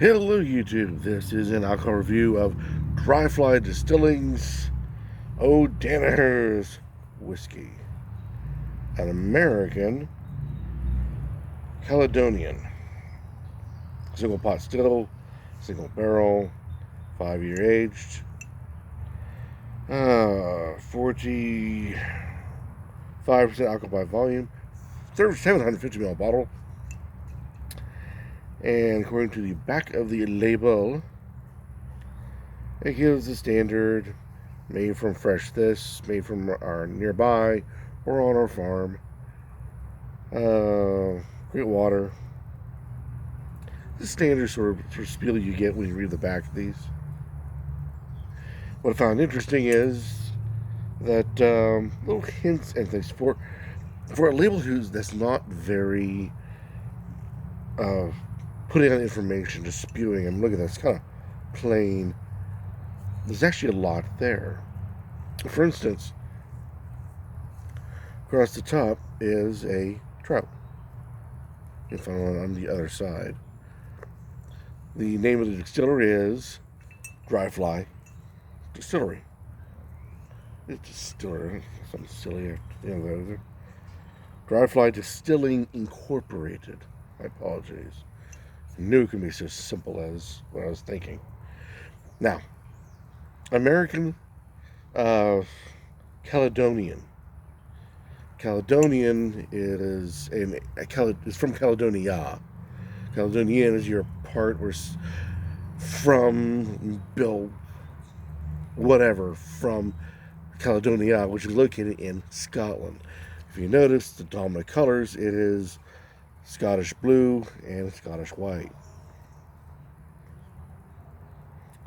Hello YouTube, this is an alcohol review of Dry Fly Distilling's O'Danaher's Whiskey, an American Caledonian, single pot still, single barrel, 5-year aged, 45% alcohol by volume, 750 ml bottle. And according to the back of the label, it gives the standard made from fresh this, made from our nearby or on our farm. Great water. The standard sort of spiel you get when you read the back of these. What I found interesting is that little hints and things for a label that's not very putting on information, just spewing. And look at this, kind of plain. There's actually a lot there. For instance, across the top is a trout. You can find one on the other side. The name of the distillery is Dry Fly Distillery. It's distillery, something silly at the end of that. Dry Fly Distilling Incorporated. My apologies. I knew it could be so simple as what I was thinking. Now, American Caledonian. Caledonian is from Caledonia. Caledonian is your part where from Bill whatever from Caledonia, which is located in Scotland. If you notice the dominant colors, it is Scottish blue and Scottish white.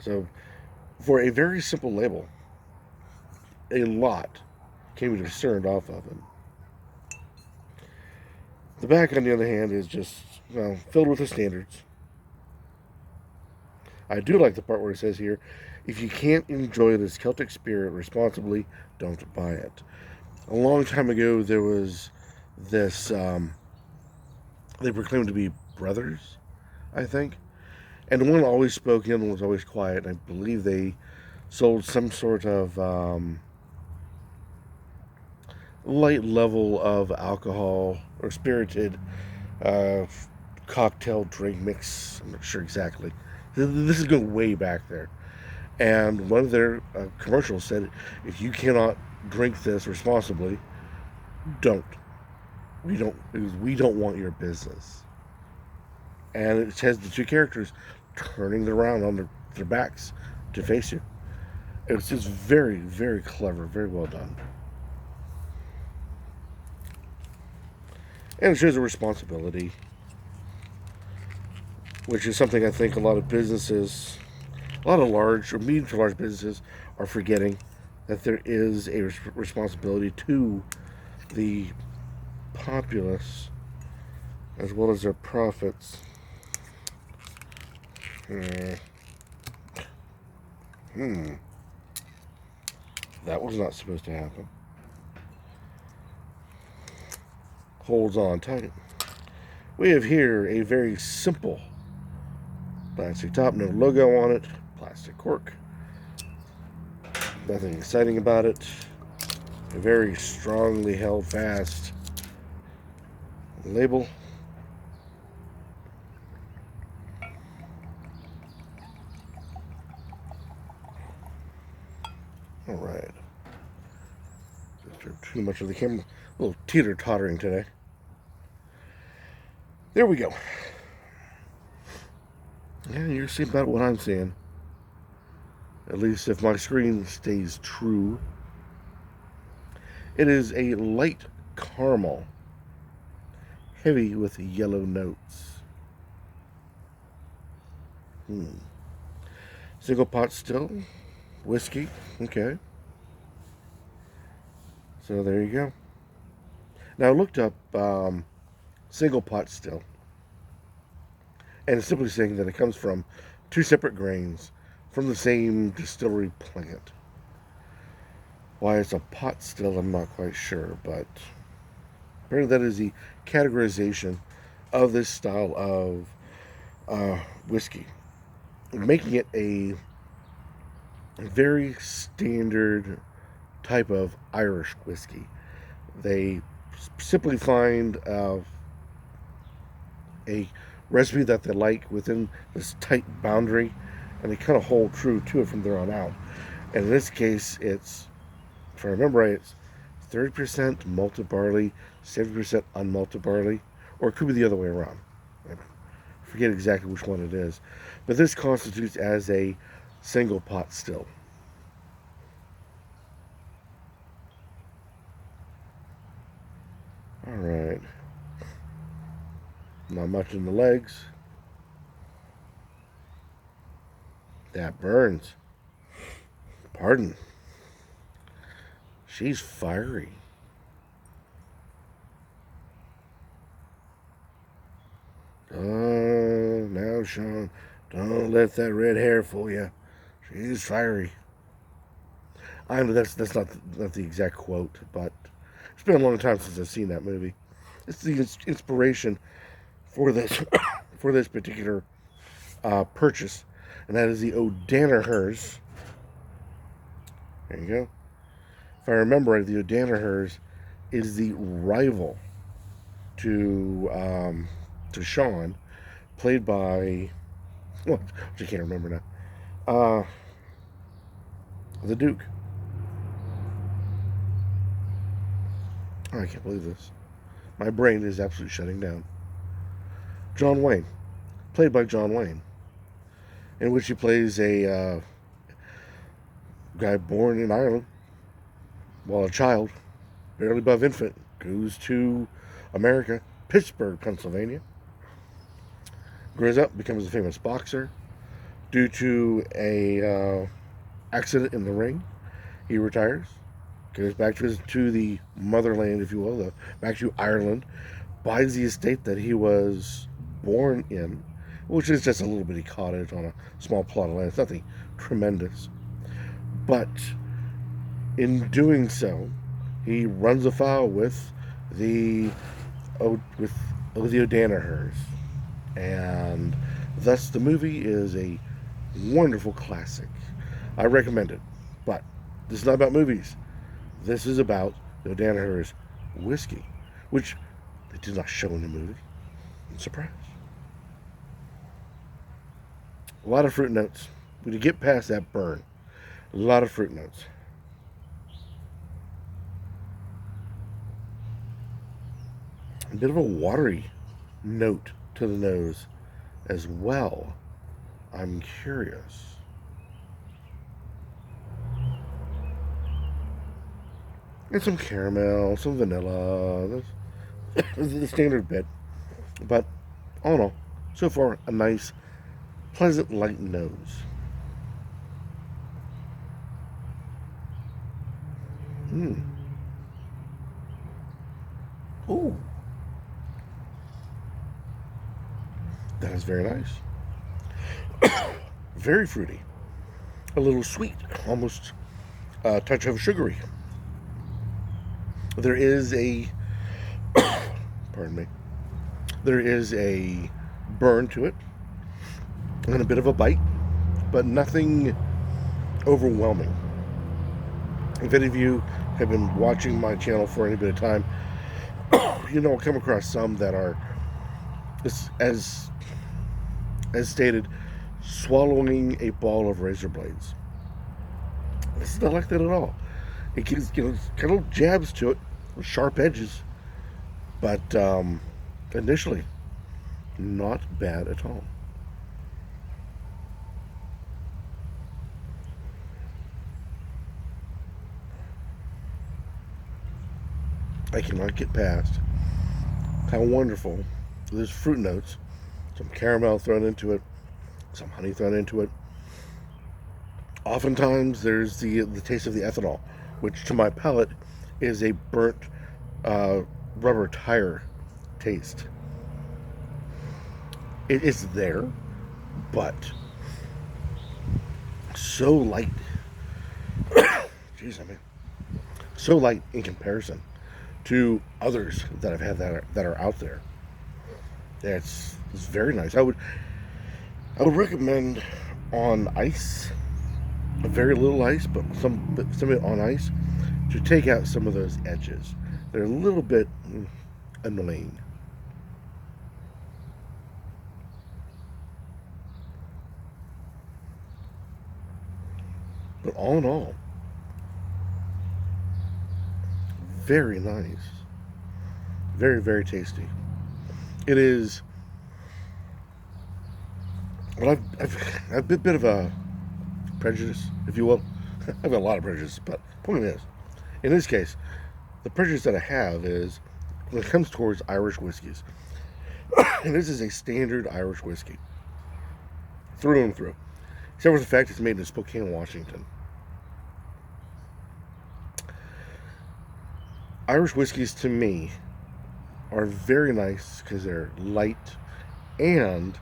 So, for a very simple label, a lot can be discerned off of it. The back, on the other hand, is just filled with the standards. I do like the part where it says here, if you can't enjoy this Celtic spirit responsibly, don't buy it. A long time ago, there was this, they proclaimed to be brothers, I think. And one always spoke in, one was always quiet. And I believe they sold some sort of light level of alcohol or spirited cocktail drink mix. I'm not sure exactly. This is going way back there. And one of their commercials said, if you cannot drink this responsibly, don't. We don't want your business. And it has the two characters turning around on their backs to face you. It's just very, very clever, very well done. And it shows a responsibility, which is something I think a lot of businesses, a lot of large or medium to large businesses are forgetting, that there is a responsibility to the populace as well as their profits. That was not supposed to happen. Holds on tight. We have here a very simple plastic top, no logo on it, plastic cork. Nothing exciting about it. A very strongly held fast label. All right. Too much of the camera. A little teeter-tottering today. There we go. Yeah, you're seeing about what I'm seeing. At least if my screen stays true. It is a light caramel, heavy with yellow notes. Single pot still, whiskey. Okay. So there you go. Now I looked up single pot still, and it's simply saying that it comes from two separate grains from the same distillery plant. Why it's a pot still, I'm not quite sure, but apparently that is the categorization of this style of whiskey. making it a very standard type of Irish whiskey. They simply find a recipe that they like within this tight boundary, and they kind of hold true to it from there on out. And in this case, it's, if I remember right, it's 30% malted barley, 70% unmalted barley, or it could be the other way around. I forget exactly which one it is. But this constitutes as a single pot still. Alright. Not much in the legs. That burns. Pardon. She's fiery. Oh, now, Sean, don't let that red hair fool you. She's fiery. I know that's not the exact quote, but it's been a long time since I've seen that movie. It's the inspiration for this for this particular purchase, and that is the O'Dannahers. There you go. If I remember right, the O'Dannahers is the rival to Sean, played by, well, I can't remember now. The Duke. Oh, I can't believe this. My brain is absolutely shutting down. John Wayne, played by John Wayne, in which he plays a guy born in Ireland while a child, barely above infant, goes to America, Pittsburgh, Pennsylvania, grows up, becomes a famous boxer. Due to a accident in the ring, he retires, goes back to the motherland, if you will, back to Ireland, buys the estate that he was born in, which is just a little bitty cottage on a small plot of land. It's nothing tremendous. But in doing so, he runs afoul with the O'Dannahers. And thus the movie is a wonderful classic. I recommend it. But this is not about movies. This is about the O'Dannahers whiskey, which they did not show in the movie. Surprise. A lot of fruit notes. When you get past that burn, a lot of fruit notes. A bit of a watery note to the nose as well. I'm curious. And some caramel, some vanilla, the standard bit. But all in all, so far a nice, pleasant light nose. Ooh. That is very nice. Very fruity. A little sweet, almost a touch of sugary. There is a, pardon me, there is a burn to it and a bit of a bite, but nothing overwhelming. If any of you have been watching my channel for any bit of time, you know I'll come across some that are, as stated, swallowing a ball of razor blades. This is not like that at all. It gives, kind of jabs to it, with sharp edges, but initially, not bad at all. I cannot get past how wonderful. There's fruit notes, some caramel thrown into it, some honey thrown into it. Oftentimes there's the taste of the ethanol, which to my palate is a burnt rubber tire taste. It is there, but so light. Jeez, I mean, so light in comparison to others that I've had that are out there. It's very nice. I would recommend on ice, very little ice, but some of it on ice, to take out some of those edges. They're a little bit annoying. But all in all, very nice. Very, very tasty. It is. Well, I've a bit of a prejudice, if you will. I have a lot of prejudice, but the point is, in this case, the prejudice that I have is when it comes towards Irish whiskeys. And this is a standard Irish whiskey, through and through. Except for the fact it's made in Spokane, Washington. Irish whiskeys, to me, are very nice because they're light and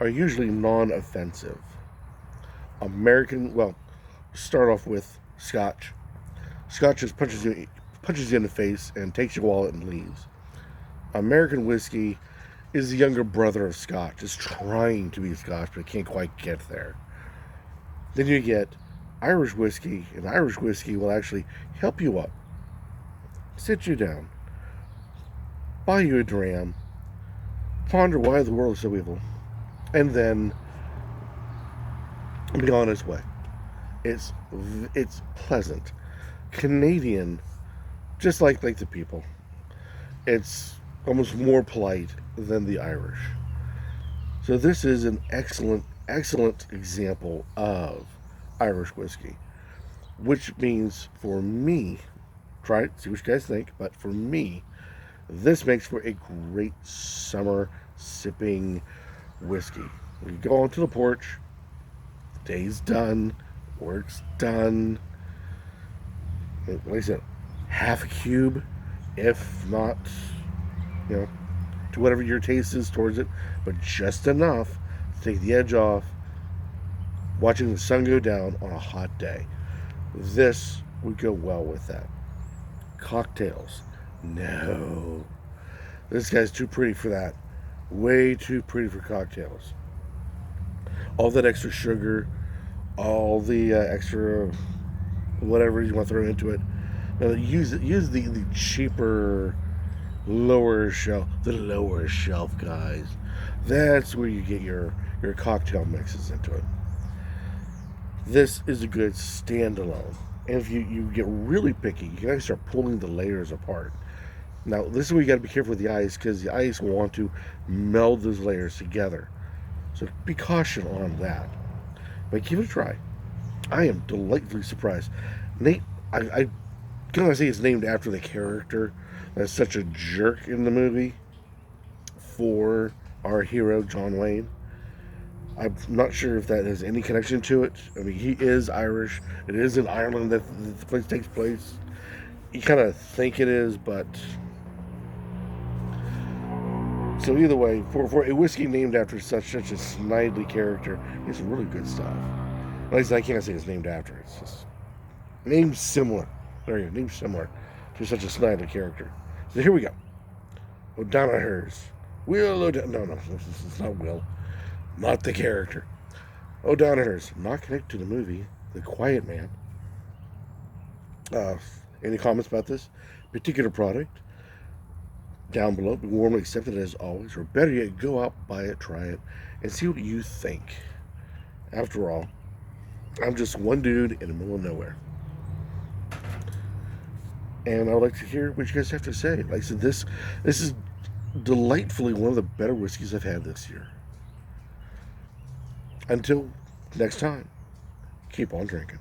are usually non-offensive. American, well, start off with Scotch. Scotch just punches you in the face and takes your wallet and leaves. American whiskey is the younger brother of Scotch. It's trying to be Scotch, but it can't quite get there. Then you get Irish whiskey, and Irish whiskey will actually help you up, sit you down, buy you a dram, ponder why the world is so evil, and then be on its way. It's pleasant, Canadian, just like the people. It's almost more polite than the Irish. So this is an excellent example of Irish whiskey, which means for me, try it, see what you guys think, but for me, this makes for a great summer sipping whiskey. You go onto the porch, day's done, work's done. Like I said, half a cube, if not, to whatever your taste is towards it, but just enough to take the edge off, watching the sun go down on a hot day. This would go well with that. Cocktails, no. This guy's too pretty for that. Way too pretty for cocktails. All that extra sugar, all the extra whatever you want to throw into it. Use the cheaper, lower shelf guys. That's where you get your cocktail mixes into it. This is a good standalone. And if you get really picky, you can actually start pulling the layers apart. Now, this is where you got to be careful with the ice, because the ice will want to meld those layers together. So be cautious on that. But give it a try. I am delightfully surprised. Nate, I gonna say it's named after the character that's such a jerk in the movie for our hero, John Wayne. I'm not sure if that has any connection to it. I mean, he is Irish. It is in Ireland that the place takes place. You kind of think it is, but... So either way, for a whiskey named after such a snidely character, it's really good stuff. At least I can't say it's named after. It's just named similar. There you go, named similar to such a snidely character. So here we go. O'Donohue's. Will O'Donohue. No, it's not Will. Not the character. O'Donohue's. Not connected to the movie The Quiet Man. Any comments about this particular product? Down below. Be warmly accepted as always. Or better yet, go out, buy it, try it, and see what you think. After all, I'm just one dude in the middle of nowhere. And I would like to hear what you guys have to say. Like I said, this is delightfully one of the better whiskeys I've had this year. Until next time, keep on drinking.